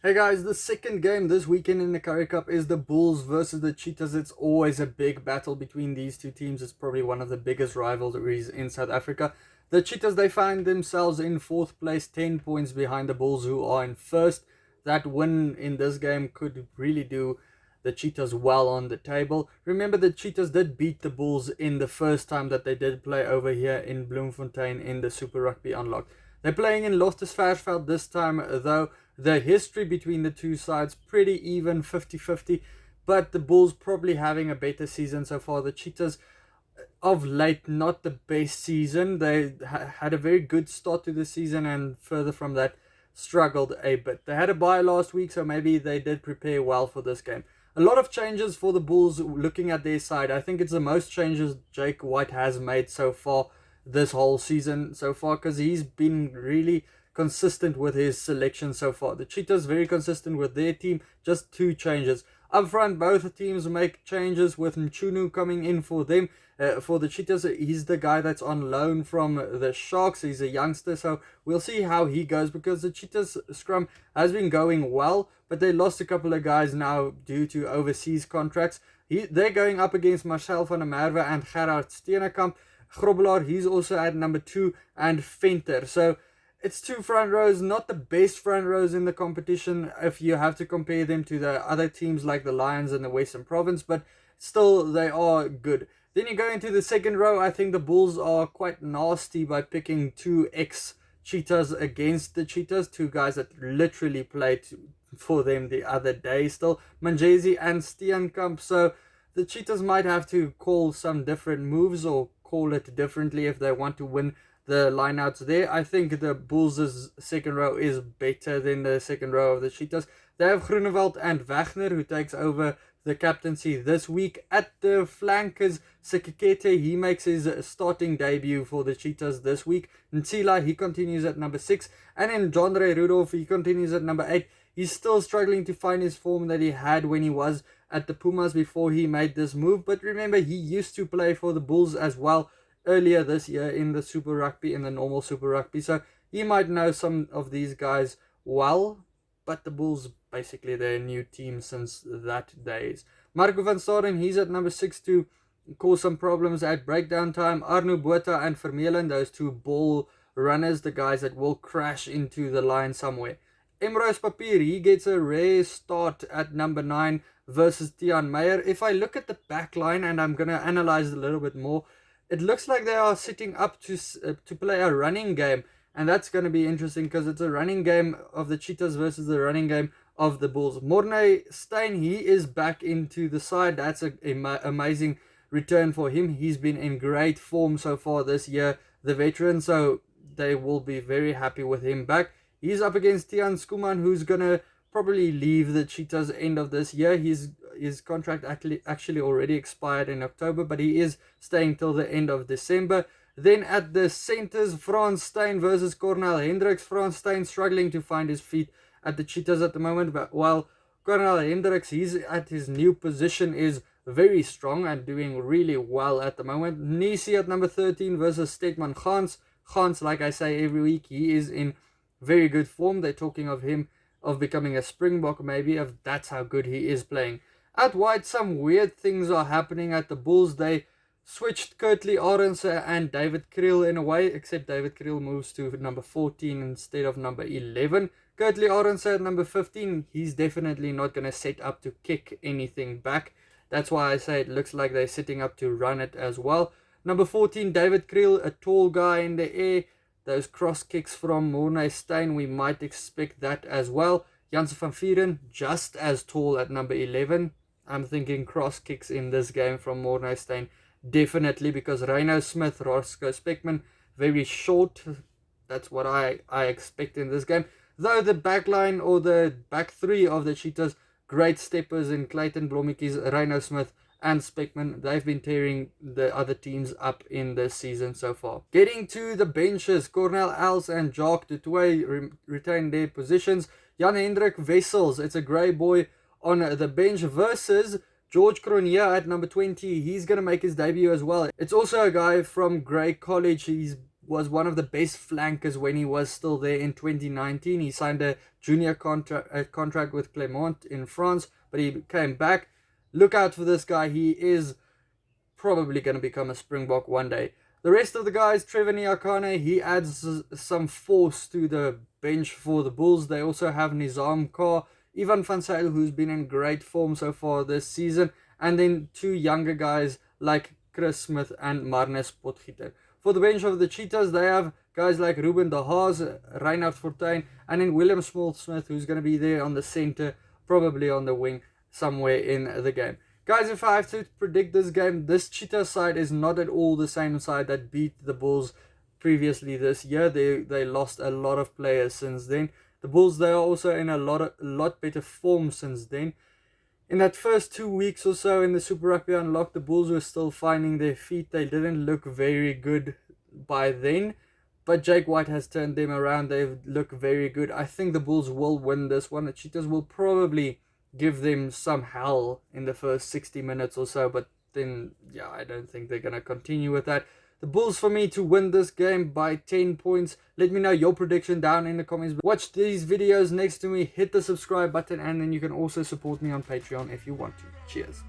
Hey guys, the second game this weekend in the Currie Cup is the Bulls versus the Cheetahs. It's always a big battle between these two teams. It's probably one of the biggest rivalries in South Africa. The Cheetahs, they find themselves in fourth place, 10 points behind the Bulls, who are in first. That win in this game could really do the Cheetahs well on the table. Remember, the Cheetahs did beat the Bulls in the first time that they did play over here in Bloemfontein in the Super Rugby Unlocked. They're playing in Loftus Versfeld this time, though. The history between the two sides pretty even, 50-50, but the Bulls probably having a better season so far. The Cheetahs of late, not the best season. They had a very good start to the season, and further from that, struggled a bit. They had a bye last week, so maybe they did prepare well for this game. A lot of changes for the Bulls looking at their side. I think it's the most changes Jake White has made so far this whole season so far, because he's been really consistent with his selection so far. The Cheetahs very consistent with their team, just two changes. Up front, both teams make changes with Mchunu coming in for them. For the Cheetahs, he's the guy that's on loan from the Sharks. He's a youngster, so we'll see how he goes, because the Cheetahs scrum has been going well, but they lost a couple of guys now due to overseas contracts. They're going up against Marcel van der Merwe and Gerard Steenekamp. Grobbelaar, he's also at number 2, and Venter. So it's two front rows, not the best front rows in the competition if you have to compare them to the other teams like the Lions and the Western Province, but still they are good. Then you go into the second row. I think the Bulls are quite nasty by picking two ex-Cheetahs against the Cheetahs, two guys that literally played for them the other day still, Manjesi and Steenkamp. So the Cheetahs might have to call some different moves or call it differently if they want to win the lineouts there. I think the Bulls' second row is better than the second row of the Cheetahs. They have Groenewald and Wagner, who takes over the captaincy this week. At the flankers, Sekekete, he makes his starting debut for the Cheetahs this week. Nsila, he continues at number 6. And then Jandre Rudolph, he continues at number 8. He's still struggling to find his form that he had when he was at the Pumas before he made this move. But remember, he used to play for the Bulls as well earlier this year in the Super Rugby, in the normal Super Rugby. So he might know some of these guys well, but the Bulls, basically their new team since that days. Marco van Staden, he's at number 6 to cause some problems at breakdown time. Arno Botha and Vermeulen, those two ball runners, the guys that will crash into the line somewhere. Emrose Papier, he gets a rare start at number 9 versus Tiaan Meyer. If I look at the back line, and I'm going to analyze it a little bit more, it looks like they are sitting up to play a running game, and that's going to be interesting because it's a running game of the Cheetahs versus the running game of the Bulls. Morne Steyn, he is back into the side. That's an amazing return for him. He's been in great form so far this year, the veteran, so they will be very happy with him back. He's up against Tiaan Skuman, who's going to probably leave the Cheetahs end of this year. His contract actually already expired in October, but he is staying till the end of December. Then at the centers, Frans Steyn versus Cornel Hendricks. Frans Steyn struggling to find his feet at the Cheetahs at the moment, but while Cornel Hendricks, he's at his new position, is very strong and doing really well at the moment. Nisi at number 13 versus Stetman Gans. Gans, like I say every week, he is in very good form. They're talking of him of becoming a Springbok maybe, if that's how good he is playing. At white, some weird things are happening at the Bulls. They switched Kurtley Arendse and David Kriel in a way, except David Kriel moves to number 14 instead of number 11. Kurtley Arendse at number 15, he's definitely not going to set up to kick anything back. That's why I say it looks like they're sitting up to run it as well. Number 14, David Kriel, a tall guy in the air. Those cross kicks from Morne Steyn, we might expect that as well. Janse van Vuuren, just as tall at number 11. I'm thinking cross kicks in this game from Morne Steyn. Definitely, because Reino Smith, Roscoe Speckman, very short. That's what I expect in this game. Though the back line or the back three of the Cheetahs, great steppers in Clayton Blommetjies, Reino Smith, and Speckman. They've been tearing the other teams up in this season so far. Getting to the benches, Cornel Els and Jacques du Toit retain their positions. Jan Hendrik Wessels, it's a grey boy on the bench versus George Cronje at number 20. He's going to make his debut as well. It's also a guy from Grey College. He's was one of the best flankers when he was still there in 2019. He signed a junior contract with Clermont in France, but he came back. Look out for this guy. He is probably going to become a Springbok one day. The rest of the guys, Trevor Nyakane, he adds some force to the bench for the Bulls. They also have Nizam Kar, Ivan van Zyl, who's been in great form so far this season, and then two younger guys like Chris Smith and Marnus Potgieter. For the bench of the Cheetahs, they have guys like Ruben de Haas, Reinhard Fortuin, and then William Smith, who's going to be there on the center, probably on the wing somewhere in the game. Guys, if I have to predict this game, this Cheetah side is not at all the same side that beat the Bulls previously this year. They lost a lot of players since then. The Bulls, they are also in a lot better form since then. In that first 2 weeks or so in the Super Rugby Unlocked, the Bulls were still finding their feet. They didn't look very good by then, but Jake White has turned them around. They look very good. I think the Bulls will win this one. The Cheetahs will probably give them some hell in the first 60 minutes or so, but then, yeah, I don't think they're going to continue with that. The Bulls for me to win this game by 10 points. Let me know your prediction down in the comments. Watch these videos next to me, hit the subscribe button, and then you can also support me on Patreon if you want to. Cheers.